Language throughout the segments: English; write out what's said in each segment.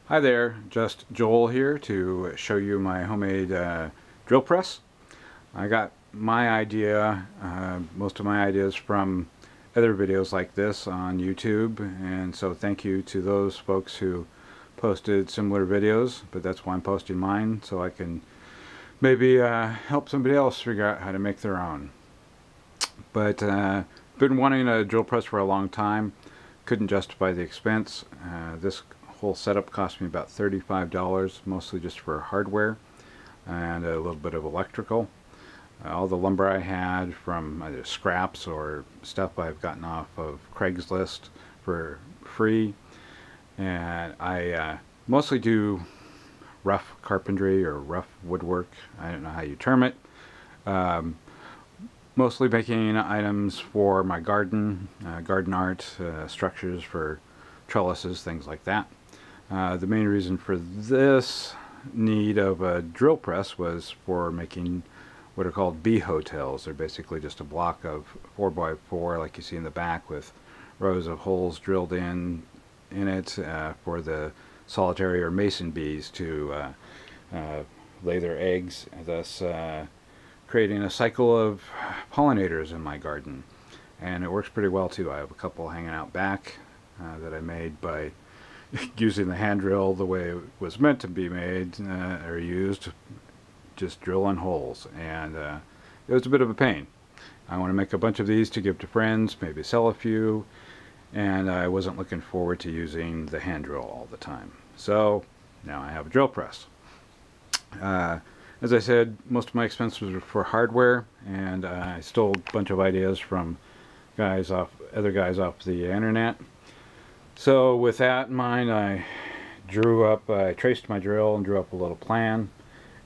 Hi there, Just Joel here to show you my homemade drill press. I got my idea, most of my ideas from other videos like this on YouTube, and so thank you to those folks who posted similar videos, but that's why I'm posting mine, so I can maybe help somebody else figure out how to make their own. But been wanting a drill press for a long time, couldn't justify the expense. This whole setup cost me about $35, mostly just for hardware and a little bit of electrical. All the lumber I had from either scraps or stuff I've gotten off of Craigslist for free, and I mostly do rough carpentry or rough woodwork. I don't know how you term it. Mostly making items for my garden, garden art, structures for trellises, things like that. The main reason for this need of a drill press was for making what are called bee hotels. They're basically just a block of 4x4 like you see in the back with rows of holes drilled in it for the solitary or mason bees to lay their eggs, thus creating a cycle of pollinators in my garden. And it works pretty well too. I have a couple hanging out back that I made by using the hand drill the way it was meant to be made or used, just drilling holes, and it was a bit of a pain. I want to make a bunch of these to give to friends, maybe sell a few, and I wasn't looking forward to using the hand drill all the time. So now I have a drill press. As I said, most of my expenses were for hardware, and I stole a bunch of ideas from other guys off the internet. So with that in mind, I traced my drill and drew up a little plan,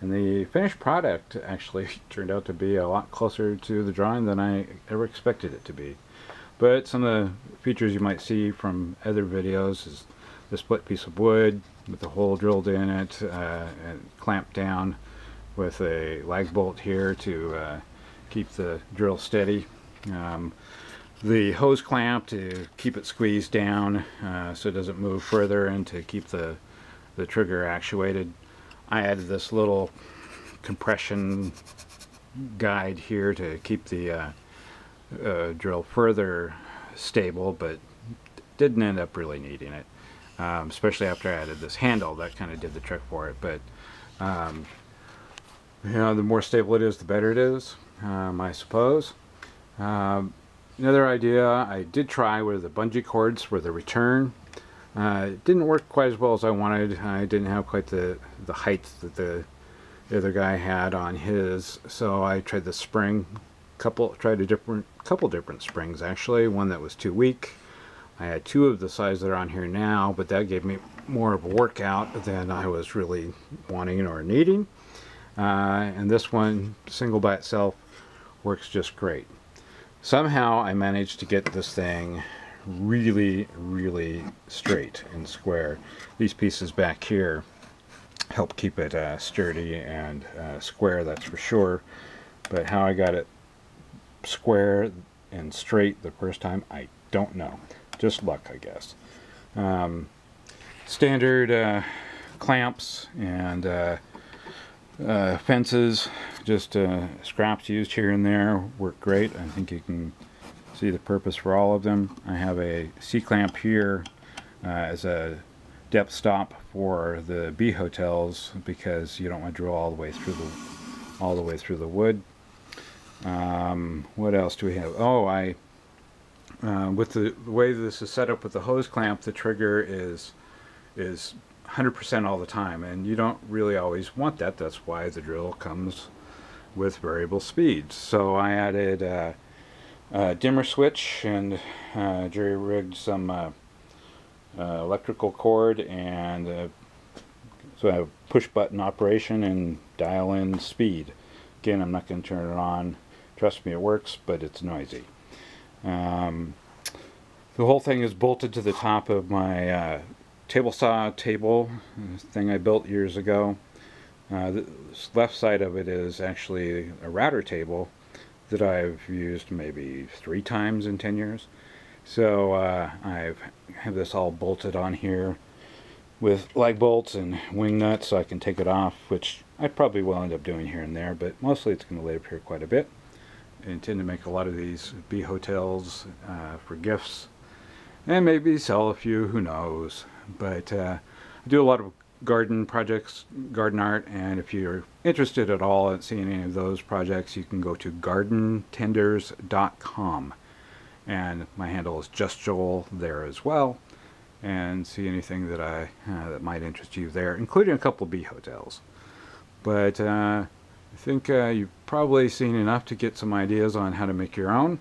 and the finished product actually turned out to be a lot closer to the drawing than I ever expected it to be. But some of the features you might see from other videos is the split piece of wood with the hole drilled in it and clamped down with a lag bolt here to keep the drill steady. The hose clamp to keep it squeezed down so it doesn't move further, and to keep the trigger actuated. I added this little compression guide here to keep the drill further stable, but didn't end up really needing it, especially after I added this handle. That kind of did the trick for it. But you know, the more stable it is, the better it is, I suppose. Another idea I did try were the bungee cords for the return. It didn't work quite as well as I wanted. I didn't have quite the height that the other guy had on his, so I tried the spring. Couple different springs actually. One that was too weak. I had two of the size that are on here now, but that gave me more of a workout than I was really wanting or needing. And this one, single by itself, works just great. Somehow I managed to get this thing really straight and square. These pieces back here help keep it sturdy and square, that's for sure. But how I got it square and straight the first time, I don't know. Just luck, I guess. Standard clamps and fences, just scraps used here and there, work great. I think you can see the purpose for all of them. I have a C-clamp here as a depth stop for the bee hotels, because you don't want to drill all the way through the wood. What else do we have? Oh, with the way this is set up with the hose clamp, the trigger is 100% all the time, and you don't really always want that. That's why the drill comes with variable speeds. So I added a dimmer switch and jerry-rigged some electrical cord, and so I have push button operation and dial in speed. Again, I'm not going to turn it on. Trust me, it works, but it's noisy. The whole thing is bolted to the top of my table saw table thing I built years ago. The left side of it is actually a router table that I've used maybe 3 times in 10 years. So I have this all bolted on here with lag bolts and wing nuts so I can take it off, which I probably will end up doing here and there, but mostly it's going to lay up here quite a bit. I intend to make a lot of these bee hotels for gifts, and maybe sell a few, who knows. But I do a lot of garden projects, garden art, and if you're interested at all in seeing any of those projects, you can go to gardentenders.com, and my handle is justjoel there as well, and see anything that that might interest you there, including a couple of bee hotels. But I think you've probably seen enough to get some ideas on how to make your own.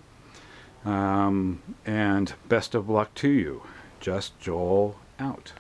And best of luck to you. Just Joel out.